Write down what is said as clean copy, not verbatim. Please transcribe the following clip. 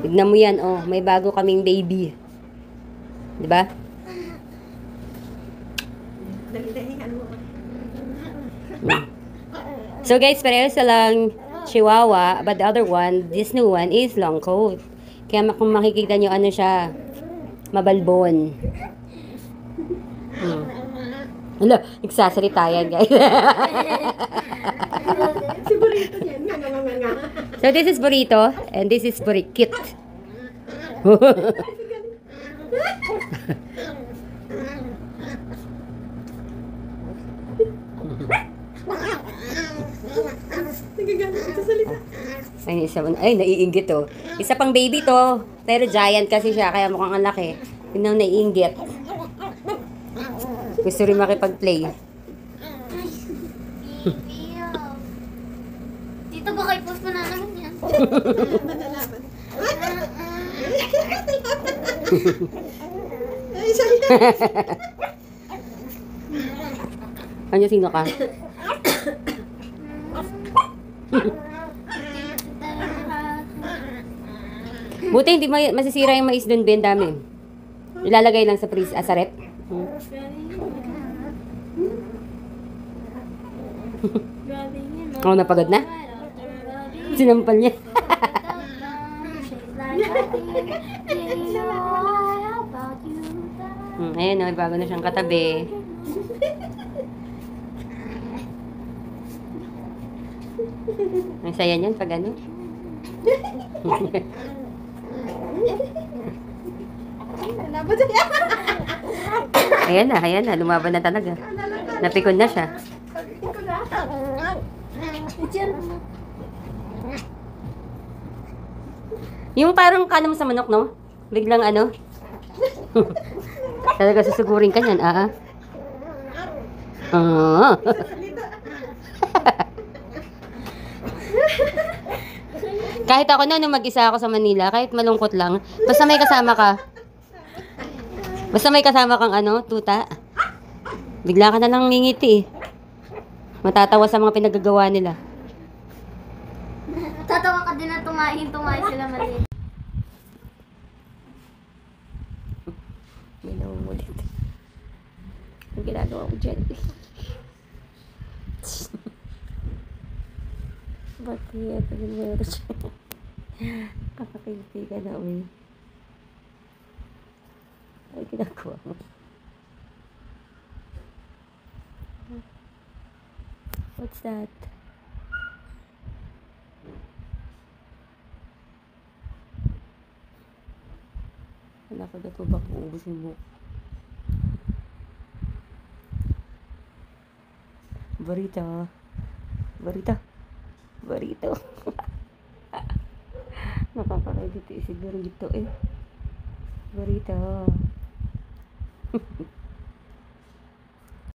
Tignan mo yan, oh. May bago kaming baby. Diba? So guys, pareho silang Chihuahua, but the other one, this new one is long coat. Kaya kung makikita nyo, ano siya, mabalbon. Hala, nagsasalita yan, guys. Si Burrito yan. Nga. So this is Burrito, and this is Burikit. Nagagalit sa salita. Ay, naiinggit to. Isa pang baby to. Pero giant kasi siya, kaya mukhang ang laki. Yun ang naiinggit. Gusto rin makipag-play. Dito ba kayo post mo na naman yan? Manalaman. Ay, salita. Ano, sino ka? Buti hindi masisira yung mais doon, Ben. Dami. Ilalagay lang sa freeze, sa rep. Oh, napagod na? Sinampal niya. Ayan, oh, bago na siyang katabi. Ang saya niyan pag ano. Ayan na, lumaban na talaga. Napikon na siya. Yung parang kanam sa manok, no? Biglang ano? Talaga susugurin ka niyan, Kahit ako na, nung mag-isa ako sa Manila, kahit malungkot lang, basta may kasama ka. Basta may kasama kang ano, tuta. Bigla ka na lang ngingiti eh. Matatawa sa mga pinagagawa nila. Tatawa ka din na tumahin sila maliit. May namumulit. Ang ginagawa ko dyan. Ba't kaya ito din meron siya? Kakakilpi ka na, uy. Ay, ginagawa mo. What's that? Wala ka gato ba kung ubusin mo? Burrito. Nakakaray dito si Burrito eh. Burrito.